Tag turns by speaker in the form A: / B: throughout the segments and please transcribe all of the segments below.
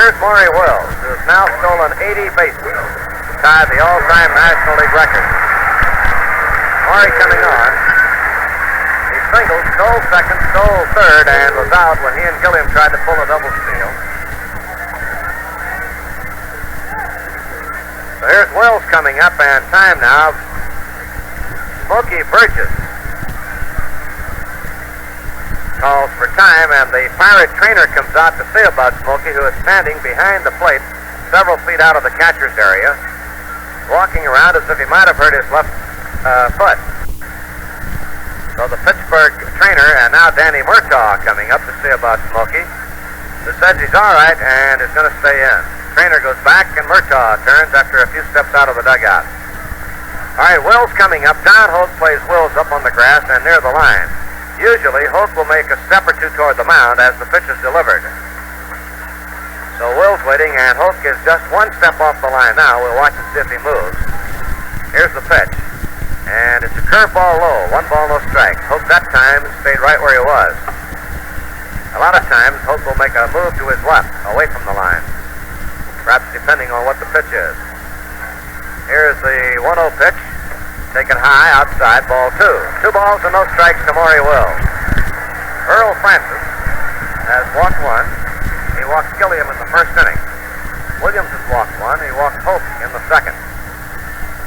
A: Here's Maury Wills, who has now stolen 80 bases to tie the all-time National League record. Maury coming on. He singled, stole second, stole third, and was out when he and Gilliam tried to pull a double steal. So here's Wills coming up, and time now. Smokey Burgess calls for time, and the Pirate trainer comes out to see about Smokey, who is standing behind the plate several feet out of the catcher's area, walking around as if he might have hurt his left foot. So the Pittsburgh trainer, and now Danny Murtaugh coming up to see about Smokey, who says he's all right and is going to stay in. Trainer goes back, and Murtaugh turns after a few steps out of the dugout. All right, Wills coming up. Don Holt plays Wills up on the grass and near the line. Usually, Holt will make a step or two toward the mound as the pitch is delivered. So Wills waiting, and Holt gives just one step off the line now. We'll watch and see if he moves. Here's the pitch. And it's a curveball low. 1 ball, no strikes. Holt that time stayed right where he was. A lot of times, Holt will make a move to his left, away from the line. Perhaps depending on what the pitch is. Here's the 1-0 pitch. Taken high, outside, ball 2. 2 balls and no strikes to Maury Wills. Earl Francis has walked 1. He walked Gilliam in the first inning. Williams has walked 1. He walked Hope in the second.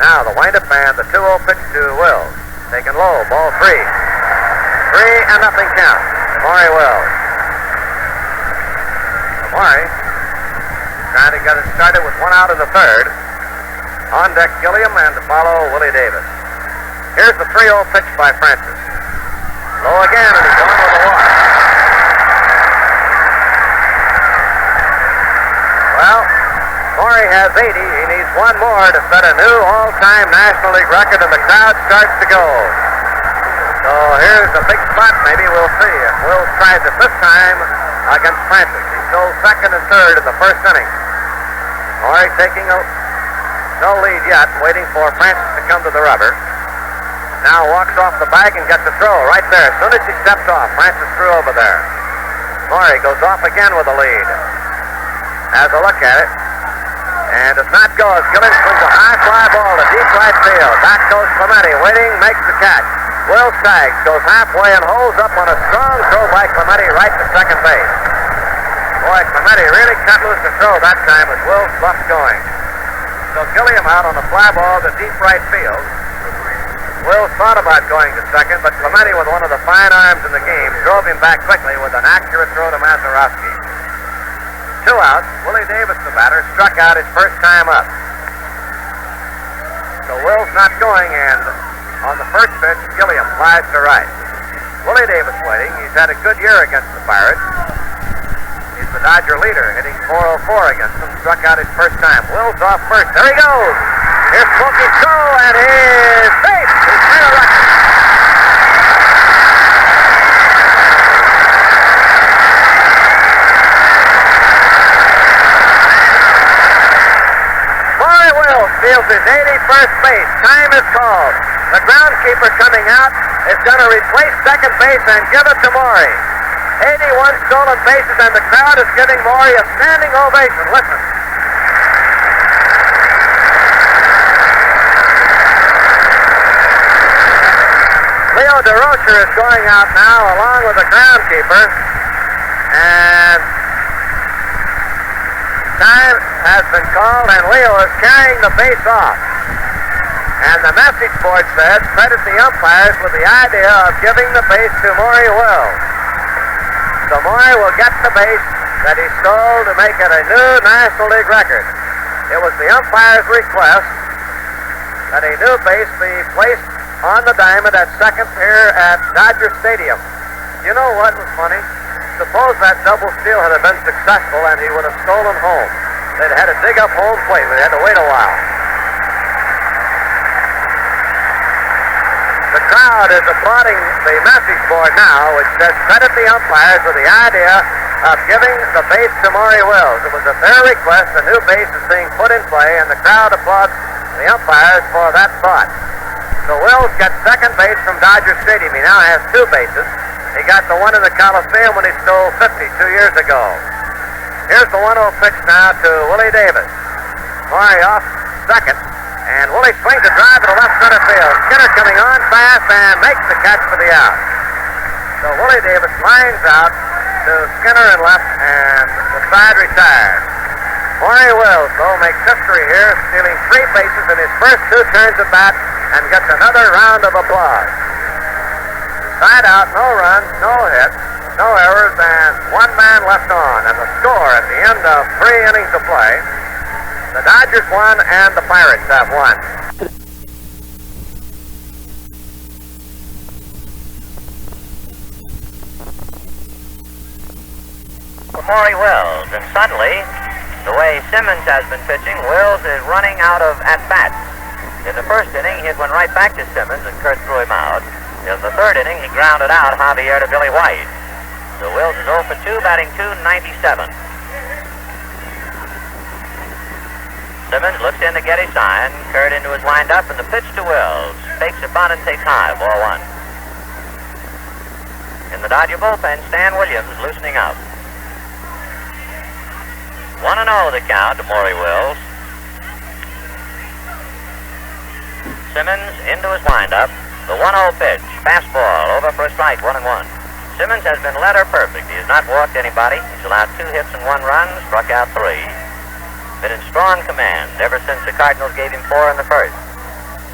A: Now the windup and the 2-0 pitch to Wills. Taken low, ball 3. 3-0 count to Maury Wills. So Maury trying to get it started with 1 out in the third. On deck Gilliam, and to follow Willie Davis. Here's the 3-0 pitch by Francis. Low again, and he's on with a walk. Well, Maury has 80. He needs 1 more to set a new all-time National League record, and the crowd starts to go. So here's a big spot. Maybe we'll see if Wills tries it this time against Francis. He stole second and third in the first inning. Maury taking no lead yet, waiting for Francis to come to the rubber. Now walks off the bag and gets a throw right there. As soon as he steps off, Francis threw over there. Maury goes off again with a lead. Has a look at it. And does not go as Gilliam swings a high fly ball to deep right field. Back goes Clemente, waiting, makes the catch. Wills tags, goes halfway and holds up on a strong throw by Clemente right to second base. Boy, Clemente really cut loose the throw that time as Wills left going. So Gilliam out on a fly ball to deep right field. Wills thought about going to second, but Clemente, with one of the fine arms in the game, drove him back quickly with an accurate throw to Mazeroski. 2 outs. Willie Davis, the batter, struck out his first time up. So Wills not going, and on the first pitch, Gilliam flies to right. Willie Davis waiting. He's had a good year against the Pirates. He's the Dodger leader, hitting .404 against them. Struck out his first time. Wills off first. There he goes. Here's Smokey's throw, and he's safe. He's made a record. Maury Wills steals his 81st base. Time is called. The groundskeeper coming out is going to replace second base and give it to Maury. 81 stolen bases, and the crowd is giving Maury a standing ovation. Listen. Leo DeRocher is going out now along with the groundskeeper, and time has been called, and Leo is carrying the base off. And the message board says, credit the umpires with the idea of giving the base to Maury Wills. So Maury will get the base that he stole to make it a new National League record. It was the umpire's request that a new base be placed on the diamond at second here at Dodger Stadium. You know what was funny? Suppose that double steal had been successful and he would have stolen home. They'd had to dig up home plate. They had to wait a while. The crowd is applauding the message board now, which says, credit the umpires with the idea of giving the base to Maury Wills. It was at their request. A new base is being put in play, and the crowd applauds the umpires for that thought. So Wills gets second base from Dodger Stadium. He now has 2 bases. He got the one in the Coliseum when he stole 50 2 years ago. Here's the 1-0 pitch now to Willie Davis. Maury off second, and Willie swings a drive to left center field. Skinner coming on fast and makes the catch for the out. So Willie Davis lines out to Skinner in left, and the side retires. Maury Wills, though, makes history here, stealing 3 bases in his first 2 turns at bat, and gets another round of applause. Side out, no runs, no hits, no errors, and 1 man left on. And the score at the end of 3 innings of play, the Dodgers won and the Pirates have won.
B: Maury Wills, and suddenly, the way Simmons has been pitching, Wills is running out of at-bats. In the first inning, he went right back to Simmons, and Kurt threw him out. In the third inning, he grounded out Javier to Billy White. So Wills is 0 for 2, batting .297. Simmons looks in to get his sign. Kurt into his windup, and the pitch to Wills. Fakes a bunt and takes high, ball 1. In the Dodger bullpen, Stan Williams loosening up. 1-0 the count to Maury Wills. Simmons into his windup. The 1-0 pitch, fastball, over for a strike, 1-1. Simmons has been letter perfect. He has not walked anybody. He's allowed 2 hits and 1 run, struck out 3. Been in strong command ever since the Cardinals gave him 4 in the first.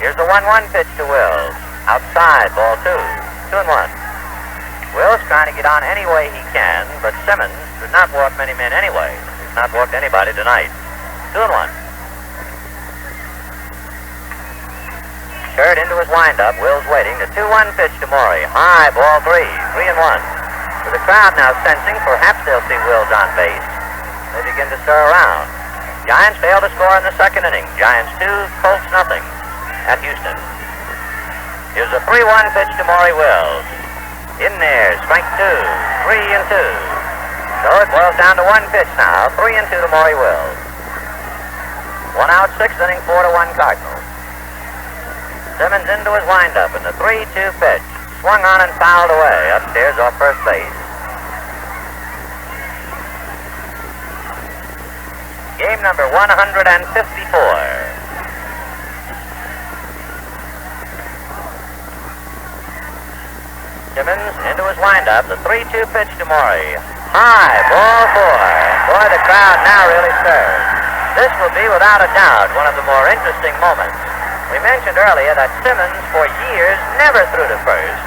B: Here's the 1-1 pitch to Wills. Outside, ball 2, 2-1. Wills trying to get on any way he can, but Simmons did not walk many men anyway. Not walked anybody tonight. 2-1. Kurt into his windup. Wills waiting. The 2-1 pitch to Maury. High, ball 3. 3-1. With the crowd now sensing perhaps they'll see Wills on base, they begin to stir around. Giants fail to score in the second inning. Giants 2, Colts nothing at Houston. Here's a 3-1 pitch to Maury Wills. In there, strike 2. 3-2. So it boils down to 1 pitch now. 3-2 to Maury Wills. 1 out, 6th inning, 4-1 Cardinals. Simmons into his windup, and the 3-2 pitch. Swung on and fouled away upstairs off first base. Game number 154. Simmons into his windup. The 3-2 pitch to Maury. High, ball 4. Boy, the crowd now really stirs. This will be, without a doubt, one of the more interesting moments. We mentioned earlier that Simmons, for years, never threw to first.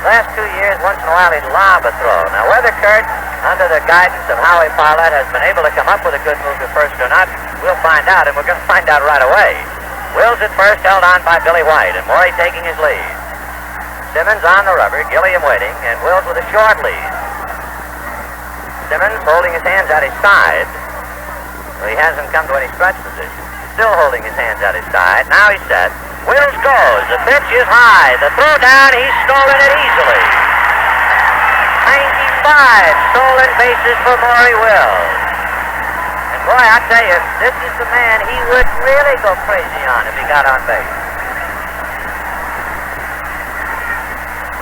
B: Last 2 years, once in a while, he'd lob a throw. Now, whether Kurt, under the guidance of Howie Pollard, has been able to come up with a good move to first or not, we'll find out, and we're going to find out right away. Wills at first, held on by Billy White, and Maury taking his lead. Simmons on the rubber, Gilliam waiting, and Wills with a short lead. Simmons holding his hands at his side. Well, he hasn't come to any stretch position. Still holding his hands at his side. Now he's set. Wills goes. The pitch is high. The throw down, he's stolen it easily. 95 stolen bases for Maury Wills. And boy, I tell you, this is the man he would really go crazy on if he got on base.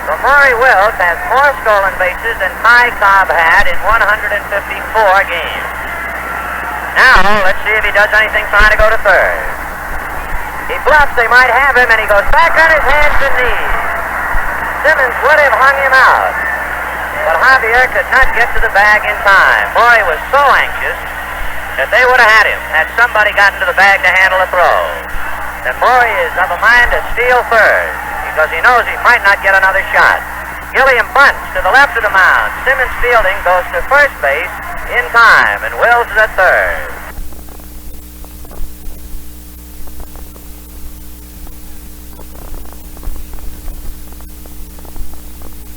B: So Maury Wills has more stolen bases than Ty Cobb had in 154 games. Now, let's see if he does anything trying to go to third. He bluffs, they might have him, and he goes back on his hands and knees. Simmons would have hung him out, but Javier could not get to the bag in time. Maury was so anxious that they would have had him had somebody gotten to the bag to handle a throw. And Maury is of a mind to steal third, because he knows he might not get another shot. Gilliam bunts to the left of the mound. Simmons fielding goes to first base in time, and Wills is at third.